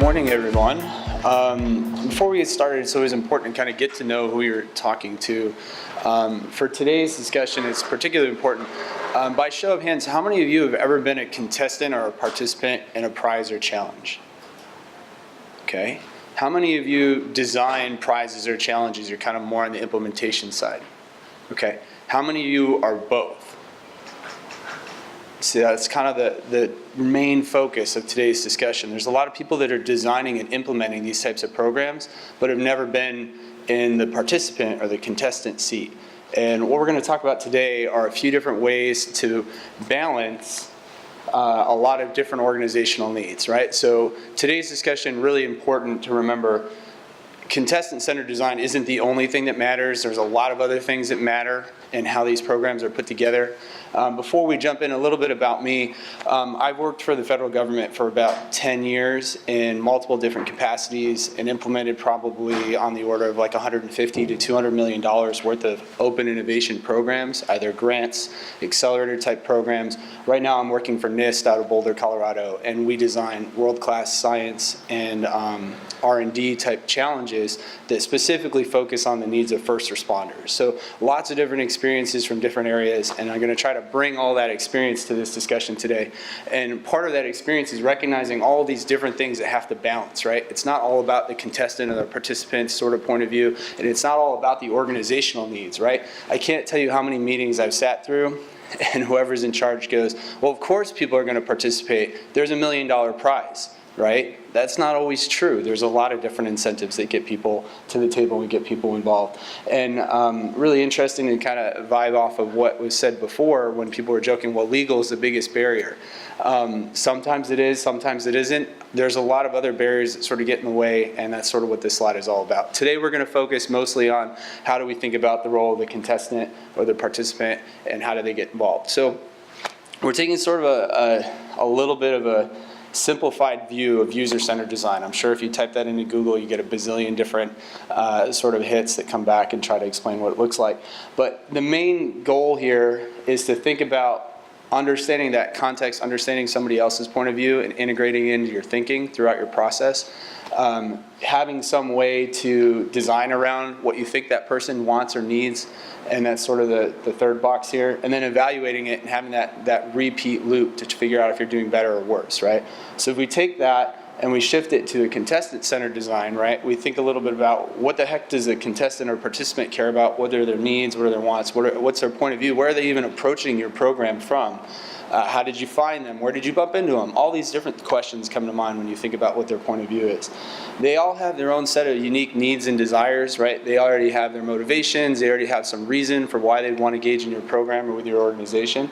morning, everyone. Before we get started, it's always important to kind of get to know who you're talking to. For today's discussion, it's particularly important. By show of hands, how many of you have ever been a contestant or a participant in a prize or challenge? Okay. How many of you design prizes or challenges? You're kind of more on the implementation side. Okay. How many of you are both? So that's kind of the main focus of today's discussion. There's a lot of people that are designing and implementing these types of programs, but have never been in the participant or the contestant seat. And what we're going to talk about today are a few different ways to balance a lot of different organizational needs, right? So today's discussion, really important to remember, contestant-centered design isn't the only thing that matters. There's a lot of other things that matter in how these programs are put together. Before we jump in, a little bit about me. I've worked for the federal government for about 10 years in multiple different capacities and implemented probably on the order of like $150 to $200 million worth of open innovation programs, either grants, accelerator type programs. Right now I'm working for NIST out of Boulder, Colorado, and we design world-class science and R&D type challenges that specifically focus on the needs of first responders. So lots of different experiences from different areas, and I'm going to try to bring all that experience to this discussion today. And part of that experience is recognizing all these different things that have to balance, right? It's not all about the contestant or the participant sort of point of view, and it's not all about the organizational needs, right? I can't tell you how many meetings I've sat through and whoever's in charge goes, well, of course people are going to participate. There's $1 million prize. Right? That's not always true. There's a lot of different incentives that get people to the table and get people involved. And really interesting to kind of vibe off of what was said before when people were joking, well, legal is the biggest barrier. Sometimes it is, sometimes it isn't. There's a lot of other barriers that sort of get in the way, and that's sort of what this slide is all about. Today we're going to focus mostly on how do we think about the role of the contestant or the participant and how do they get involved. So we're taking sort of a little bit of a simplified view of user-centered design. I'm sure if you type that into Google, you get a bazillion different sort of hits that come back and try to explain what it looks like. But the main goal here is to think about understanding that context, understanding somebody else's point of view, and integrating it into your thinking throughout your process. Having some way to design around what you think that person wants or needs, and that's sort of the third box here, and then evaluating it and having that repeat loop to figure out if you're doing better or worse, right? So if we take that and we shift it to a contestant-centered design, right, we think a little bit about what the heck does a contestant or participant care about, what are their needs, what are their wants, what's their point of view, where are they even approaching your program from? How did you find them? Where did you bump into them? All these different questions come to mind when you think about what their point of view is. They all have their own set of unique needs and desires, right? They already have their motivations. They already have some reason for why they want to engage in your program or with your organization.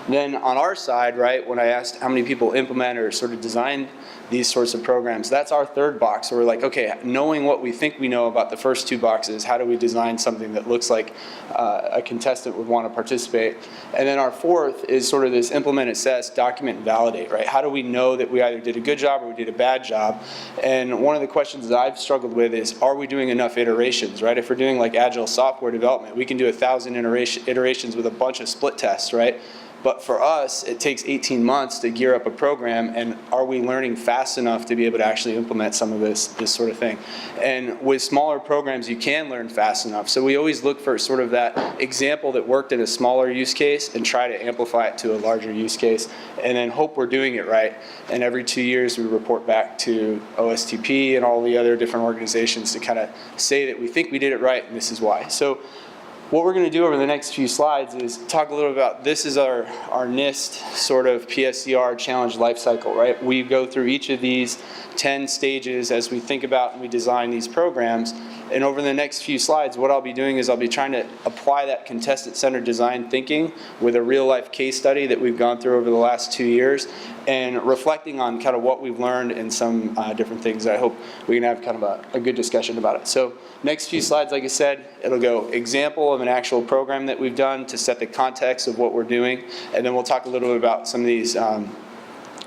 Then on our side, right, when I asked how many people implement or sort of design these sorts of programs, that's our third box. So we're like, okay, knowing what we think we know about the first two boxes, how do we design something that looks like a contestant would want to participate? And then our fourth is sort of this implement, assess, document, and validate, right? How do we know that we either did a good job or we did a bad job? And one of the questions that I've struggled with is, are we doing enough iterations, right? If we're doing like agile software development, we can do 1,000 iterations with a bunch of split tests, right? But for us, it takes 18 months to gear up a program, and are we learning fast enough to be able to actually implement some of this sort of thing? And with smaller programs, you can learn fast enough. So we always look for sort of that example that worked in a smaller use case and try to amplify it to a larger use case, and then hope we're doing it right. And every 2 years, we report back to OSTP and all the other different organizations to kind of say that we think we did it right, and this is why. So what we're going to do over the next few slides is talk a little about, this is our NIST sort of PSCR challenge lifecycle, right? We go through each of these 10 stages as we think about and we design these programs. And over the next few slides, what I'll be doing is I'll be trying to apply that contestant-centered design thinking with a real-life case study that we've gone through over the last 2 years and reflecting on kind of what we've learned and some different things. I hope we can have kind of a good discussion about it. So next few slides, like I said, it'll go example of an actual program that we've done to set the context of what we're doing, and then we'll talk a little bit about some of these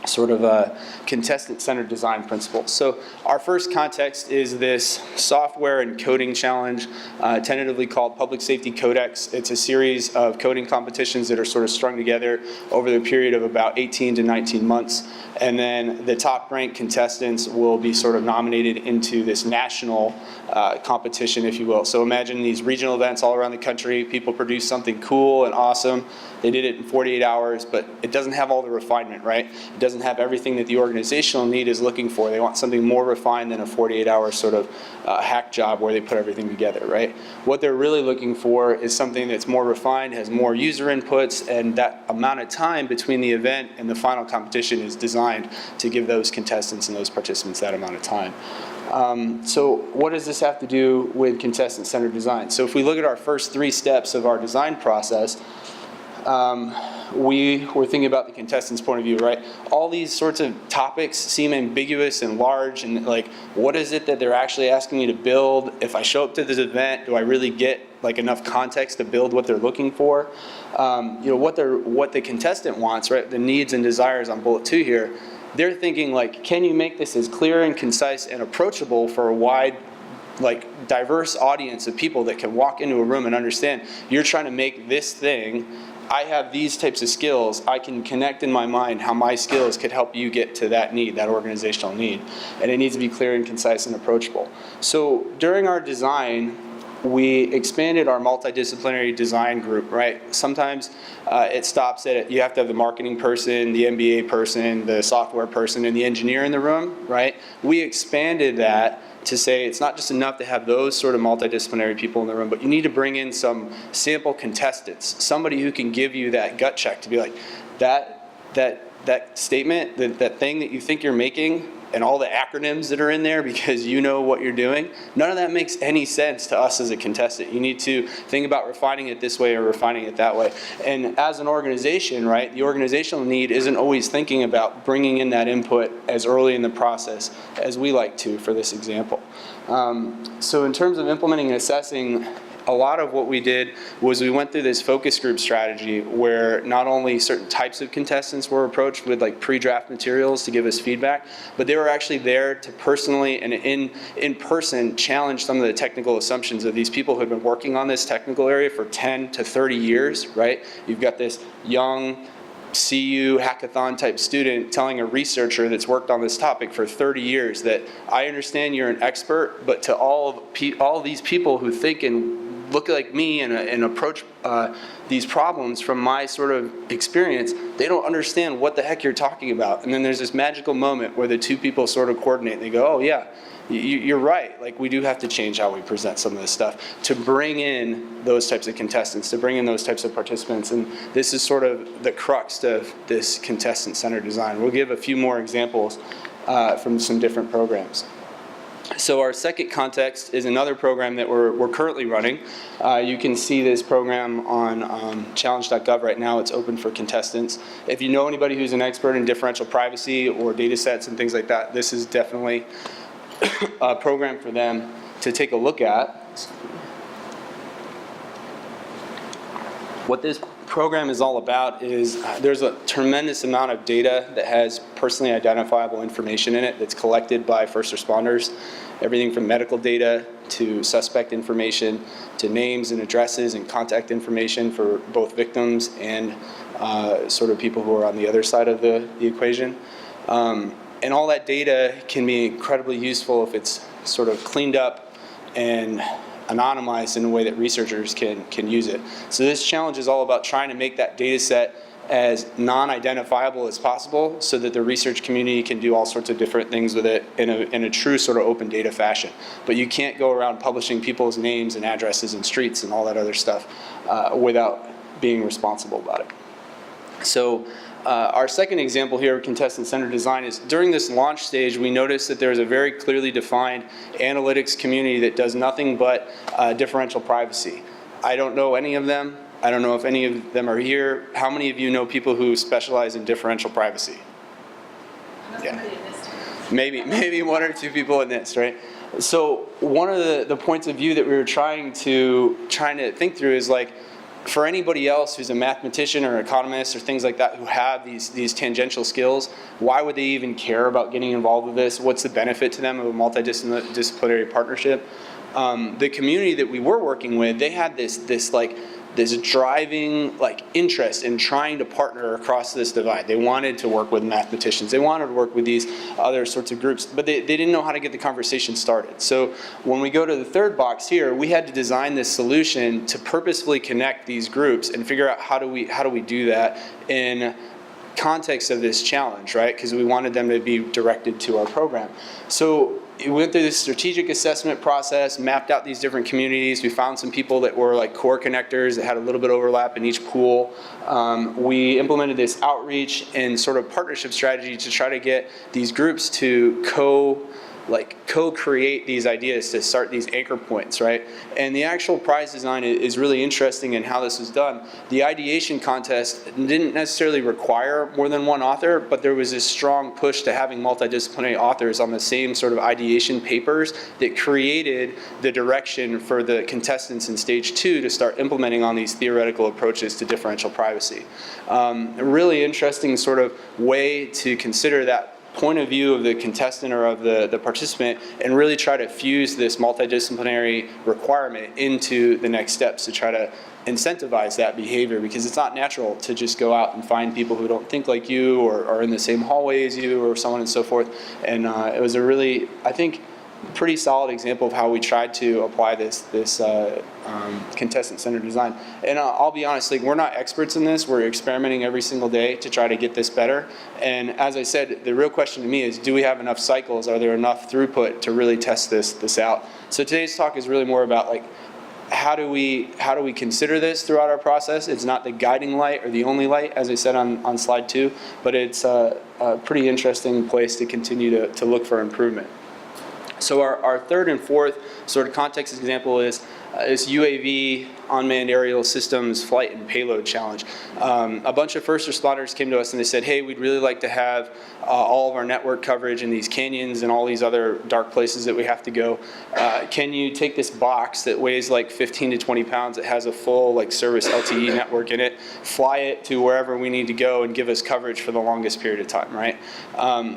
sort of a contestant-centered design principle. So our first context is this software and coding challenge, tentatively called Public Safety Codex. It's a series of coding competitions that are sort of strung together over the period of about 18 to 19 months. And then the top-ranked contestants will be sort of nominated into this national competition, if you will. So imagine these regional events all around the country. People produce something cool and awesome. They did it in 48 hours, but it doesn't have all the refinement, right? It doesn't have everything that the organizational need is looking for. They want something more refined than a 48-hour sort of hack job where they put everything together, right? What they're really looking for is something that's more refined, has more user inputs, and that amount of time between the event and the final competition is designed to give those contestants and those participants that amount of time. So what does this have to do with contestant-centered design? So if we look at our first 3 steps of our design process, we were thinking about the contestant's point of view, right? All these sorts of topics seem ambiguous and large, and like, what is it that they're actually asking me to build? If I show up to this event, do I really get like enough context to build what they're looking for? You know, what the contestant wants, right? The needs and desires on bullet 2 here. They're thinking like, can you make this as clear and concise and approachable for a wide, like, diverse audience of people that can walk into a room and understand you're trying to make this thing. I have these types of skills. I can connect in my mind how my skills could help you get to that need, that organizational need. And it needs to be clear and concise and approachable. So during our design, we expanded our multidisciplinary design group, right? Sometimes it stops at, you have to have the marketing person, the MBA person, the software person, and the engineer in the room, right? We expanded that to say it's not just enough to have those sort of multidisciplinary people in the room, but you need to bring in some sample contestants, somebody who can give you that gut check to be like, that statement, that thing that you think you're making, and all the acronyms that are in there because you know what you're doing, none of that makes any sense to us as a contestant. You need to think about refining it this way or refining it that way. And as an organization, right, the organizational need isn't always thinking about bringing in that input as early in the process as we like to for this example. So in terms of implementing and assessing, a lot of what we did was we went through this focus group strategy where not only certain types of contestants were approached with like pre-draft materials to give us feedback, but they were actually there to personally and in person challenge some of the technical assumptions of these people who had been working on this technical area for 10 to 30 years, right? You've got this young CU hackathon type student telling a researcher that's worked on this topic for 30 years that I understand you're an expert, but to all these people who think and look like me and approach these problems from my sort of experience, they don't understand what the heck you're talking about. And then there's this magical moment where the two people sort of coordinate and they go, oh yeah, you're right. Like, we do have to change how we present some of this stuff to bring in those types of contestants, to bring in those types of participants. And this is sort of the crux of this contestant-centered design. We'll give a few more examples from some different programs. So our second context is another program that we're currently running. You can see this program on challenge.gov right now. It's open for contestants. If you know anybody who's an expert in differential privacy or data sets and things like that, this is definitely a program for them to take a look at. What this program is all about is there's a tremendous amount of data that has personally identifiable information in it that's collected by first responders. Everything from medical data to suspect information to names and addresses and contact information for both victims and sort of people who are on the other side of the equation. And all that data can be incredibly useful if it's sort of cleaned up and anonymized in a way that researchers can use it. So this challenge is all about trying to make that data set as non-identifiable as possible so that the research community can do all sorts of different things with it in a true sort of open data fashion. But you can't go around publishing people's names and addresses and streets and all that other stuff without being responsible about it. So our second example here of contestant-centered design is during this launch stage, we noticed that there's a very clearly defined analytics community that does nothing but differential privacy. I don't know any of them. I don't know if any of them are here. How many of you know people who specialize in differential privacy? Yeah. Maybe one or two people in NIST, right? So one of the points of view that we were trying to think through is like, For anybody else who's a mathematician or economist or things like that who have these tangential skills, why would they even care about getting involved with this? What's the benefit to them of a multidisciplinary partnership? The community that we were working with, they had this driving interest in trying to partner across this divide. They wanted to work with mathematicians. They wanted to work with these other sorts of groups, but they didn't know how to get the conversation started. So when we go to the third box here, we had to design this solution to purposefully connect these groups and figure out how do we do that in context of this challenge, right? Because we wanted them to be directed to our program. So we went through this strategic assessment process, mapped out these different communities. We found some people that were like core connectors that had a little bit of overlap in each pool. We implemented this outreach and sort of partnership strategy to try to get these groups to co-create these ideas to start these anchor points, right? And the actual prize design is really interesting in how this was done. The ideation contest didn't necessarily require more than one author, but there was this strong push to having multidisciplinary authors on the same sort of ideation papers that created the direction for the contestants in stage 2 to start implementing on these theoretical approaches to differential privacy. A really interesting sort of way to consider that point of view of the contestant or of the participant and really try to fuse this multidisciplinary requirement into the next steps to try to incentivize that behavior, because it's not natural to just go out and find people who don't think like you or are in the same hallway as you or so on and so forth. And it was a really, I think, pretty solid example of how we tried to apply this contestant-centered design. And I'll be honest, we're not experts in this. We're experimenting every single day to try to get this better. And as I said, the real question to me is, do we have enough cycles? Are there enough throughput to really test this out? So today's talk is really more about how do we consider this throughout our process? It's not the guiding light or the only light, as I said on slide 2, but it's a pretty interesting place to continue to look for improvement. So our third and fourth sort of context example is this UAV unmanned aerial systems flight and payload challenge. A bunch of first responders came to us and they said, hey, we'd really like to have all of our network coverage in these canyons and all these other dark places that we have to go. Can you take this box that weighs 15 to 20 pounds, that has a full service LTE network in it, fly it to wherever we need to go and give us coverage for the longest period of time, right?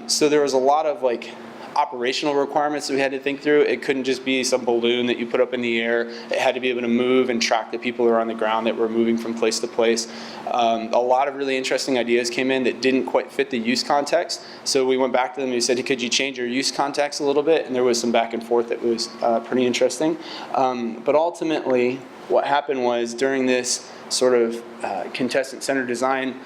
So there was a lot of operational requirements that we had to think through. It couldn't just be some balloon that you put up in the air. It had to be able to move and track the people who are on the ground that were moving from place to place. A lot of really interesting ideas came in that didn't quite fit the use context. So we went back to them and we said, hey, could you change your use context a little bit? And there was some back and forth that was pretty interesting. But ultimately, what happened was, during this sort of contestant-centered design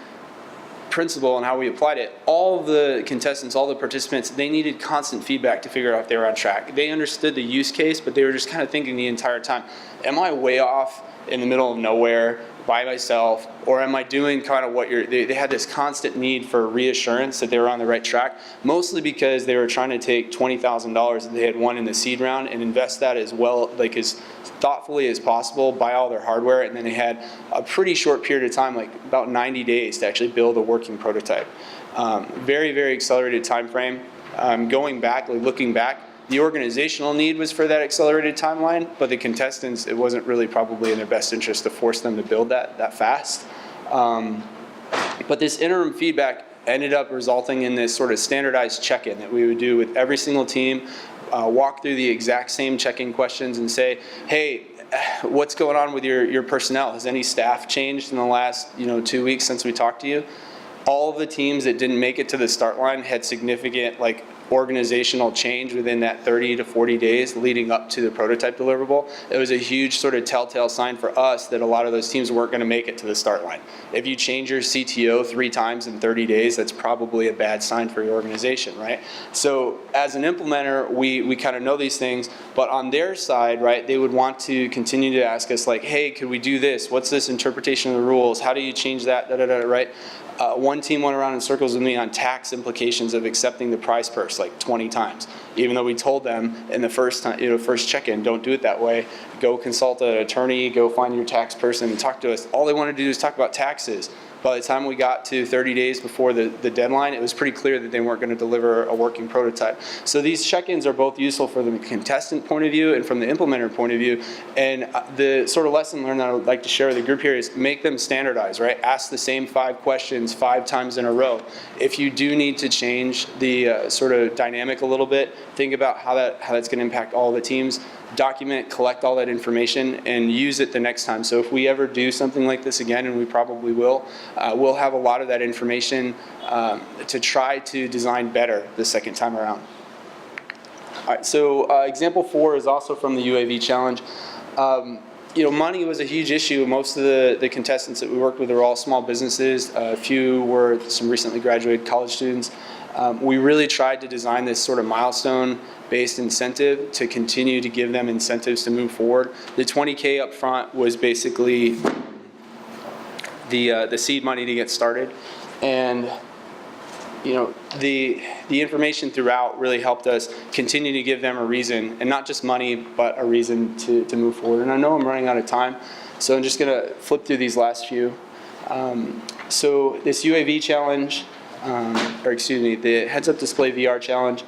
principle and how we applied it, all of the contestants, all the participants, they needed constant feedback to figure out if they were on track. They understood the use case, but they were just kind of thinking the entire time, am I way off in the middle of nowhere by myself, or am I doing kind of what they had this constant need for reassurance that they were on the right track, mostly because they were trying to take $20,000 that they had won in the seed round and invest that as well, as thoughtfully as possible, buy all their hardware, and then they had a pretty short period of time, about 90 days, to actually build a working prototype. Very, very accelerated time frame. Going back, looking back, the organizational need was for that accelerated timeline, but the contestants, it wasn't really probably in their best interest to force them to build that fast. But this interim feedback ended up resulting in this sort of standardized check-in that we would do with every single team, walk through the exact same check-in questions and say, hey, what's going on with your personnel? Has any staff changed in the last 2 weeks since we talked to you? All of the teams that didn't make it to the start line had significant organizational change within that 30 to 40 days leading up to the prototype deliverable. It was a huge sort of telltale sign for us that a lot of those teams weren't going to make it to the start line. If you change your CTO 3 times in 30 days, that's probably a bad sign for your organization, right? So as an implementer, we kind of know these things, but on their side, right, they would want to continue to ask us hey, could we do this? What's this interpretation of the rules? How do you change that, right? One team went around in circles with me on tax implications of accepting the prize purse 20 times, even though we told them in the first check-in, don't do it that way. Go consult an attorney, go find your tax person and talk to us. All they want to do is talk about taxes. By the time we got to 30 days before the deadline, it was pretty clear that they weren't going to deliver a working prototype. So these check-ins are both useful for the contestant point of view and from the implementer point of view. And the sort of lesson learned that I would like to share with the group here is make them standardized, right? Ask the same 5 questions 5 times in a row. If you do need to change the sort of dynamic a little bit, think about how that's going to impact all the teams. Document, collect all that information, and use it the next time. So if we ever do something like this again, and we probably will, we'll have a lot of that information to try to design better the second time around. All right, so example 4 is also from the UAV challenge. Money was a huge issue. Most of the contestants that we worked with are all small businesses. A few were some recently graduated college students. We really tried to design this sort of milestone-based incentive to continue to give them incentives to move forward. The $20K up front was basically the seed money to get started, and the information throughout really helped us continue to give them a reason, and not just money, but a reason to move forward. And I know I'm running out of time, so I'm just going to flip through these last few. So this UAV challenge, the heads-up display VR challenge,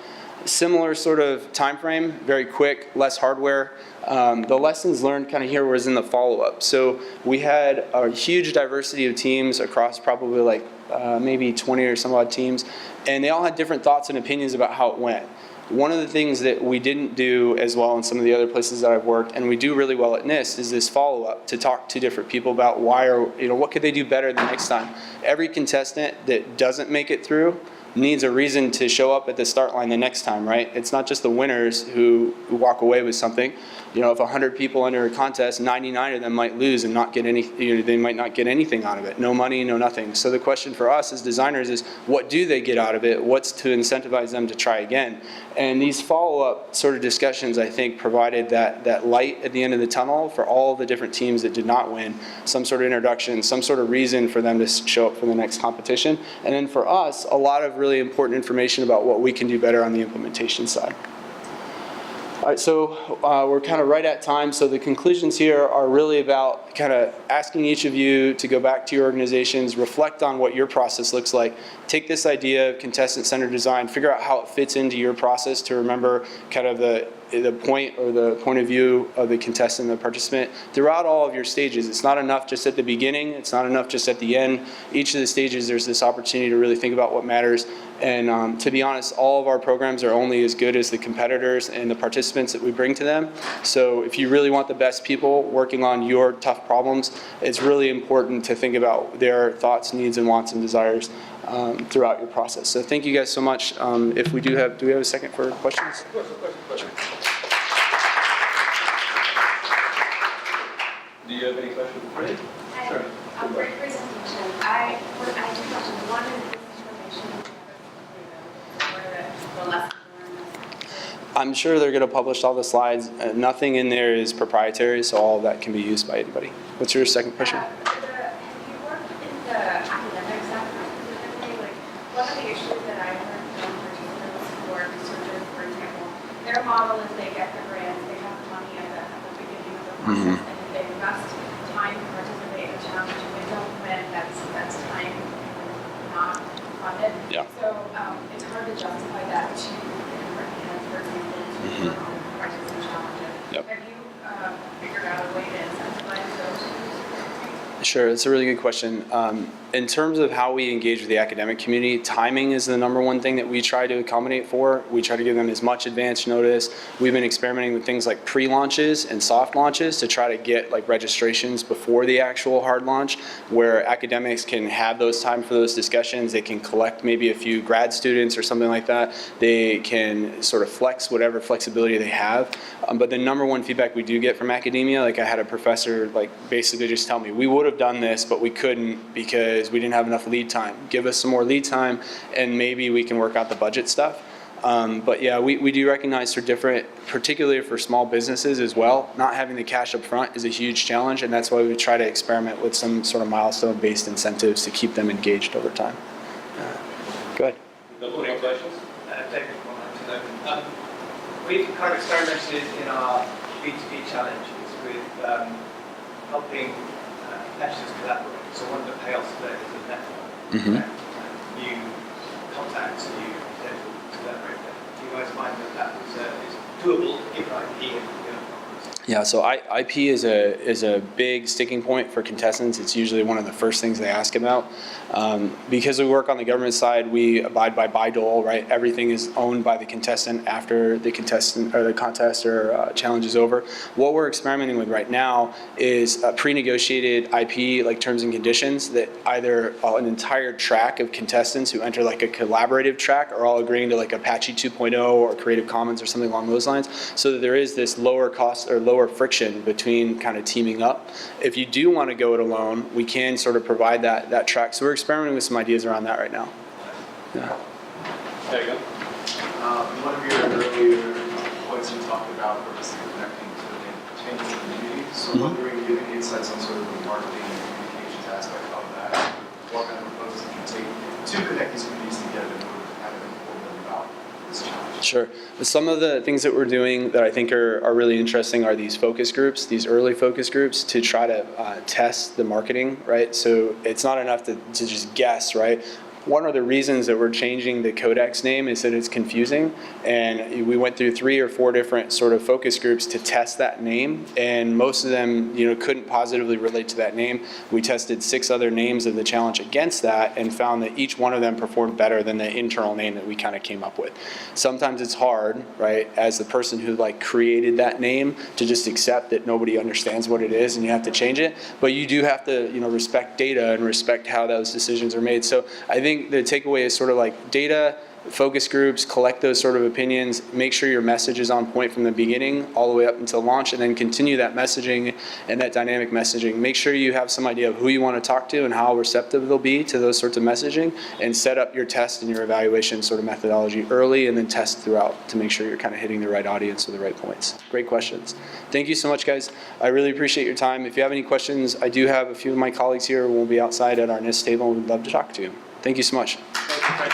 similar sort of time frame, very quick, less hardware. The lessons learned kind of here was in the follow-up. So we had a huge diversity of teams across probably like maybe 20 or some odd teams, and they all had different thoughts and opinions about how it went. One of the things that we didn't do as well in some of the other places that I've worked, and we do really well at NIST, is this follow-up to talk to different people about what could they do better the next time. Every contestant that doesn't make it through needs a reason to show up at the start line the next time, right? It's not just the winners who walk away with something. If 100 people enter a contest, 99 of them might lose and not get any, they might not get anything out of it. No money, no nothing. So the question for us as designers is, what do they get out of it? What's to incentivize them to try again? And these follow-up sort of discussions, I think, provided that light at the end of the tunnel for all the different teams that did not win, some sort of introduction, some sort of reason for them to show up for the next competition. And then for us, a lot of really important information about what we can do better on the implementation side. All right, so we're kind of right at time. So the conclusions here are really about kind of asking each of you to go back to your organizations, reflect on what your process looks like, take this idea of contestant-centered design, figure out how it fits into your process to remember kind of the point or the point of view of the contestant, the participant, throughout all of your stages. It's not enough just at the beginning. It's not enough just at the end. Each of the stages, there's this opportunity to really think about what matters. And to be honest, all of our programs are only as good as the competitors and the participants that we bring to them. So if you really want the best people working on your tough problems, it's really important to think about their thoughts, needs, and wants and desires throughout your process. So thank you guys so much. If we do we have a second for questions? Of course, question. Do you have any questions for Fred? Sure. Great presentation. I have 2 questions. One is this information the lesson learned. I'm sure they're going to publish all the slides. Nothing in there is proprietary, so all of that can be used by anybody. What's your second question? Have you worked in the academic sector specifically? Like, one of the issues that I heard from participants or researchers, for example, their model is they get the grants, they have the money at the beginning of the process, and if they invest time to participate in a challenge and they don't win, that's time not funded. Yeah. So it's hard to justify that to for example, to participant challenges. Yep. Have you figured out a way to incentivize those? Sure, that's a really good question. In terms of how we engage with the academic community, timing is the #1 thing that we try to accommodate for. We try to give them as much advance notice. We've been experimenting with things like pre-launches and soft launches to try to get like registrations before the actual hard launch, where academics can have those time for those discussions. They can collect maybe a few grad students or something like that. They can sort of flex whatever flexibility they have. But the #1 feedback we do get from academia, like I had a professor like basically just tell me, we would have done this, but we couldn't because we didn't have enough lead time. Give us some more lead time and maybe we can work out the budget stuff. But yeah, we do recognize for different, particularly for small businesses as well, not having the cash up front is a huge challenge, and that's why we try to experiment with some sort of milestone-based incentives to keep them engaged over time. Go ahead. No more questions? Technical one. We've kind of experimented in our B2B challenges with helping lecturers collaborate. So one of the payoffs today is a network. Mhm. New contacts, new potential collaborators. Do you guys find that that is doable given IP and Yeah, so IP is a big sticking point for contestants. It's usually one of the first things they ask about. Because we work on the government side, we abide by dole, right? Everything is owned by the contestant after the contestant or the contest or challenge is over. What we're experimenting with right now is pre-negotiated IP, like terms and conditions, that either an entire track of contestants who enter like a collaborative track are all agreeing to like Apache 2.0 or Creative Commons or something along those lines, so that there is this lower cost or lower friction between kind of teaming up. If you do want to go it alone, we can sort of provide that track. So we're experimenting with some ideas around that right now. Yeah. There you go. One of your earlier points you talked about was connecting to the changing communities. So I'm wondering, do you have any insights on sort of the marketing and communications aspect of that? What kind of approaches you take to connect these communities together in order to kind of inform them about this challenge? Sure. Some of the things that we're doing that I think are really interesting are these focus groups, these early focus groups, to try to test the marketing, right? So it's not enough to just guess, right? One of the reasons that we're changing the Codex name is that it's confusing, and we went through 3 or 4 different sort of focus groups to test that name, and most of them, couldn't positively relate to that name. We tested 6 other names of the challenge against that and found that each one of them performed better than the internal name that we kind of came up with. Sometimes it's hard, right, as the person who like created that name, to just accept that nobody understands what it is and you have to change it, but you do have to, respect data and respect how those decisions are made. So I think the takeaway is sort of like data, focus groups, collect those sort of opinions, make sure your message is on point from the beginning all the way up until launch, and then continue that messaging and that dynamic messaging. Make sure you have some idea of who you want to talk to and how receptive they'll be to those sorts of messaging, and set up your test and your evaluation sort of methodology early, and then test throughout to make sure you're kind of hitting the right audience with the right points. Great questions. Thank you so much, guys. I really appreciate your time. If you have any questions, I do have a few of my colleagues here who will be outside at our NIST table and we'd love to talk to you. Thank you so much. Thank you, Frank.